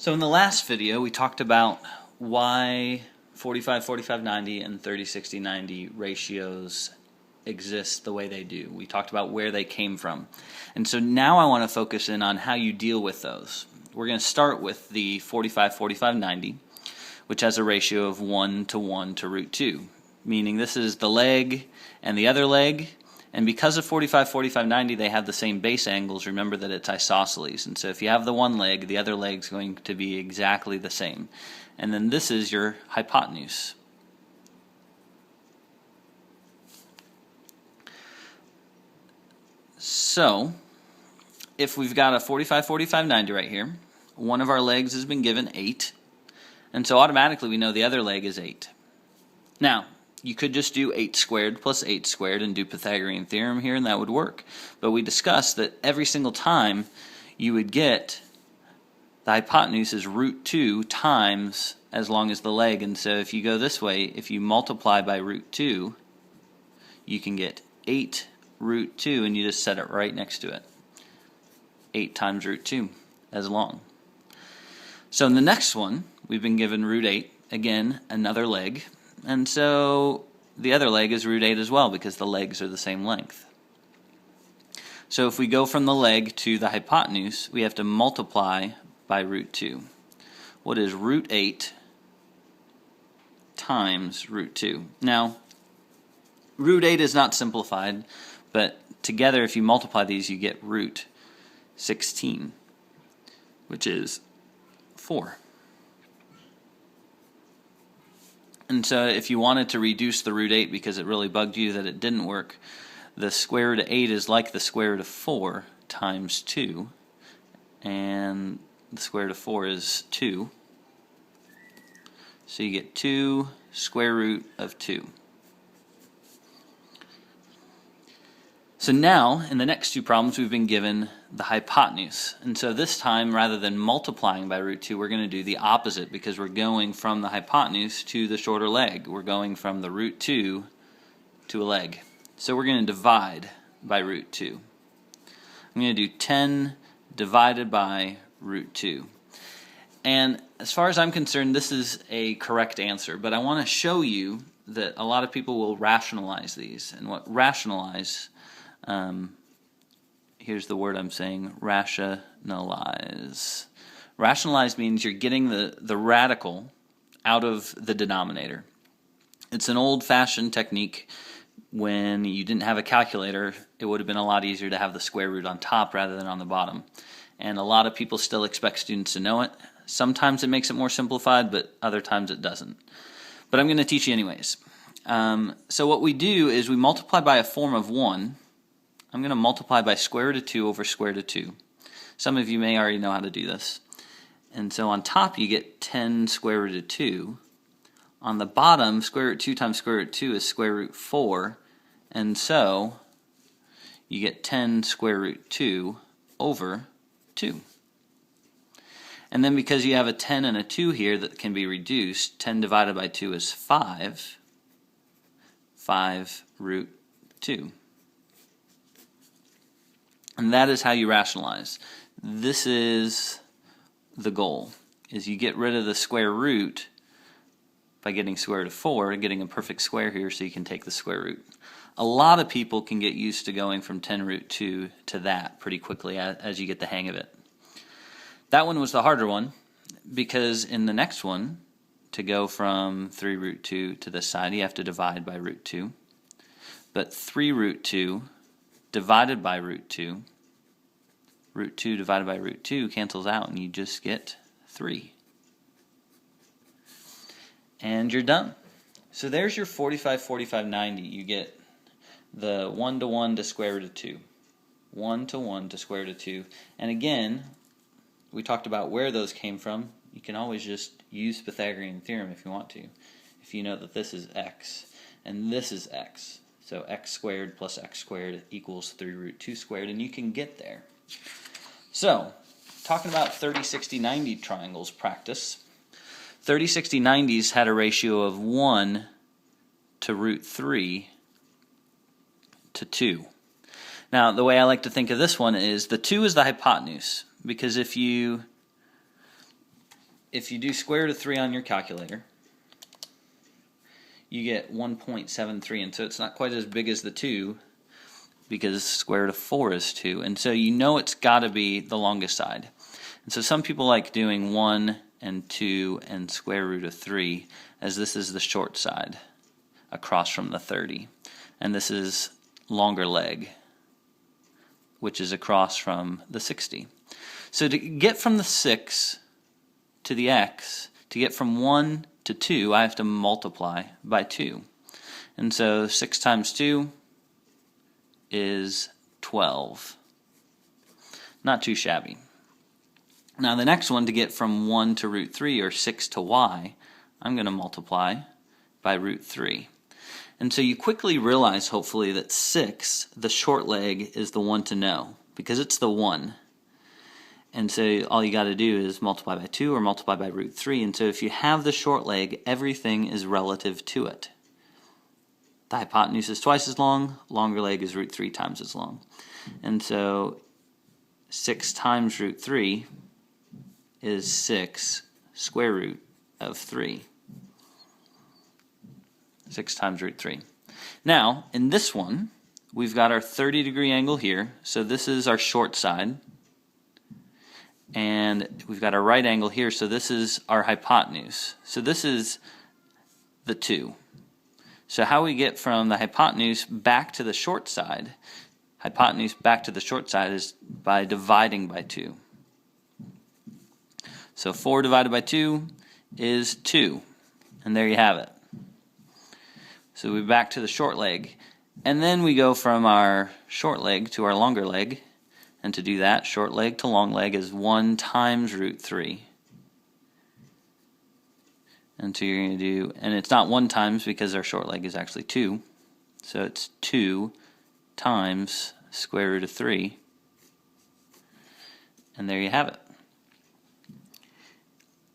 So in the last video we talked about why 45-45-90 and 30-60-90 ratios exist the way they do. We talked about where they came from. And so now I want to focus in on how you deal with those. We're going to start with the 45-45-90, which has a ratio of 1 to 1 to root 2, meaning this is the leg and the other leg. And because of 45-45-90, they have the same base angles. Remember that it's isosceles. And so if you have the one leg, the other leg's going to be exactly the same. And then this is your hypotenuse. So if we've got a 45-45-90 right here, one of our legs has been given 8. And so automatically we know the other leg is 8. Now, you could just do 8 squared plus 8 squared and do Pythagorean theorem here, and that would work. But we discussed that every single time you would get the hypotenuse is root 2 times as long as the leg. And so if you go this way, if you multiply by root 2, you can get 8 root 2, and you just set it right next to it. 8 times root 2 as long. So in the next one, we've been given root 8, again, another leg. And so the other leg is root 8 as well, because the legs are the same length. So if we go from the leg to the hypotenuse, we have to multiply by root 2. What is root 8 times root 2? Now, root 8 is not simplified, but together if you multiply these, you get root 16, which is 4. And so if you wanted to reduce the root 8 because it really bugged you that it didn't work, the square root of 8 is like the square root of 4 times 2. And the square root of 4 is 2. So you get 2 square root of 2. So now, in the next two problems, we've been given the hypotenuse. And so this time, rather than multiplying by root 2, we're going to do the opposite, because we're going from the hypotenuse to the shorter leg. We're going from the root 2 to a leg. So we're going to divide by root 2. I'm going to do 10 divided by root 2. And as far as I'm concerned, this is a correct answer, but I want to show you that a lot of people will rationalize these. And what rationalize, here's the word I'm saying, rationalize. Rationalize means you're getting the radical out of the denominator. It's an old-fashioned technique. When you didn't have a calculator, it would have been a lot easier to have the square root on top rather than on the bottom. And a lot of people still expect students to know it. Sometimes it makes it more simplified, but other times it doesn't. But I'm going to teach you anyways. So what we do is we multiply by a form of 1. I'm going to multiply by square root of 2 over square root of 2. Some of you may already know how to do this. And so on top you get 10 square root of 2. On the bottom, square root 2 times square root 2 is square root 4. And so you get 10 square root 2 over 2. And then because you have a 10 and a 2 here that can be reduced, 10 divided by 2 is 5. 5 root 2. And that is how you rationalize. This is the goal, is you get rid of the square root by getting square root of 4, getting a perfect square here so you can take the square root. A lot of people can get used to going from 10 root 2 to that pretty quickly as you get the hang of it. That one was the harder one, because in the next one, to go from 3 root 2 to this side, you have to divide by root 2. But 3 root 2 divided by root 2, root 2 divided by root 2 cancels out, and you just get 3. And you're done. So there's your 45-45-90. You get the 1 to 1 to square root of 2. 1 to 1 to square root of 2. And again, we talked about where those came from. You can always just use Pythagorean theorem if you want to. If you know that this is x and this is x. So x squared plus x squared equals 3 root 2 squared, and you can get there. So, talking about 30-60-90 triangles practice. 30-60-90s had a ratio of 1 to root 3 to 2. Now, the way I like to think of this one is the 2 is the hypotenuse, because if you if you do square root of 3 on your calculator, you get 1.73, and so it's not quite as big as the 2 because square root of 4 is 2, and so you know it's got to be the longest side. And so some people like doing 1 and 2 and square root of 3, as this is the short side across from the 30, and this is longer leg, which is across from the 60. So to get from the 6 to the x, to get from 1 to 2, I have to multiply by 2. And so 6 times 2 is 12. Not too shabby. Now the next one, to get from 1 to root 3, or 6 to y, I'm going to multiply by root 3. And so you quickly realize, hopefully, that 6, the short leg, is the one to know, because it's the 1. And so all you got to do is multiply by 2 or multiply by root 3. And so if you have the short leg, everything is relative to it. The hypotenuse is twice as long, longer leg is root 3 times as long. And so 6 times root 3 is 6 square root of 3. 6 times root 3. Now, in this one, we've got our 30-degree angle here, so this is our short side. And we've got our right angle here, so this is our hypotenuse. So this is the 2. So how we get from the hypotenuse back to the short side, is by dividing by 2. So 4 divided by 2 is 2, and there you have it. So we're back to the short leg, and then we go from our short leg to our longer leg, and to do that, short leg to long leg is 1 times root 3. And so you're going to do, and it's not 1 times because our short leg is actually 2, so it's 2 times square root of 3, and there you have it.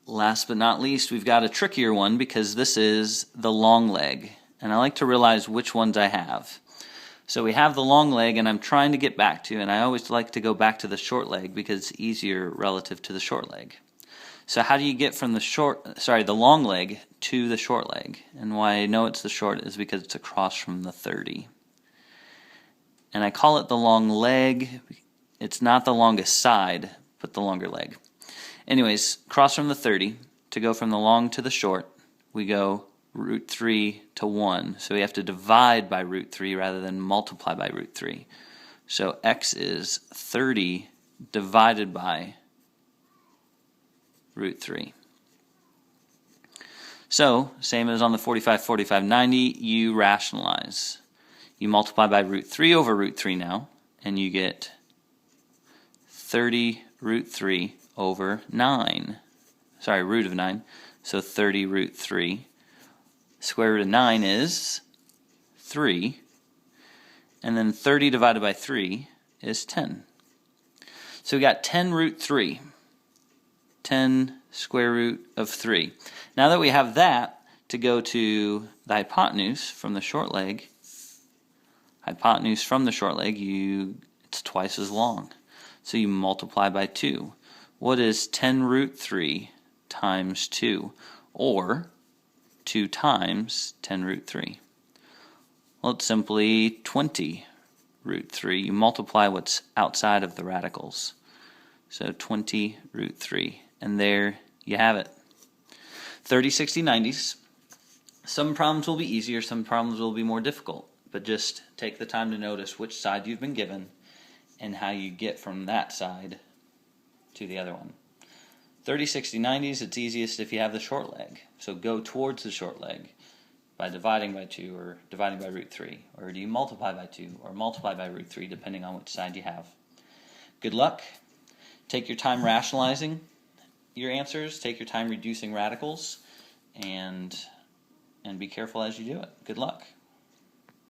Last but not least, we've got a trickier one because this is the long leg, and I like to realize which ones I have. So we have the long leg, and I'm trying to get back to, and I always like to go back to the short leg because it's easier relative to the short leg. So how do you get from the long leg to the short leg? And why I know it's the short is because it's across from the 30. And I call it the long leg. It's not the longest side, but the longer leg. Anyways, across from the 30, to go from the long to the short, we go root 3 to 1. So we have to divide by root 3 rather than multiply by root 3. So x is 30 divided by root 3. So, same as on the 45, 45, 90, you rationalize. You multiply by root 3 over root 3 now, and you get 30 root 3 over 9. Sorry, root of 9. So 30 root 3. Square root of 9 is 3. And then 30 divided by 3 is 10. So we got 10 root 3. 10 square root of 3. Now that we have that, to go to the hypotenuse from the short leg, it's twice as long. So you multiply by 2. What is 10 root 3 times 2? Or 2 times 10 root 3? Well, it's simply 20 root 3. You multiply what's outside of the radicals. So 20 root 3. And there you have it. 30, 60, 90s. Some problems will be easier, some problems will be more difficult. But just take the time to notice which side you've been given and how you get from that side to the other one. 30, 60, 90s, it's easiest if you have the short leg. So go towards the short leg by dividing by 2 or dividing by root 3. Or do you multiply by 2 or multiply by root 3 depending on which side you have. Good luck. Take your time rationalizing your answers. Take your time reducing radicals. And be careful as you do it. Good luck.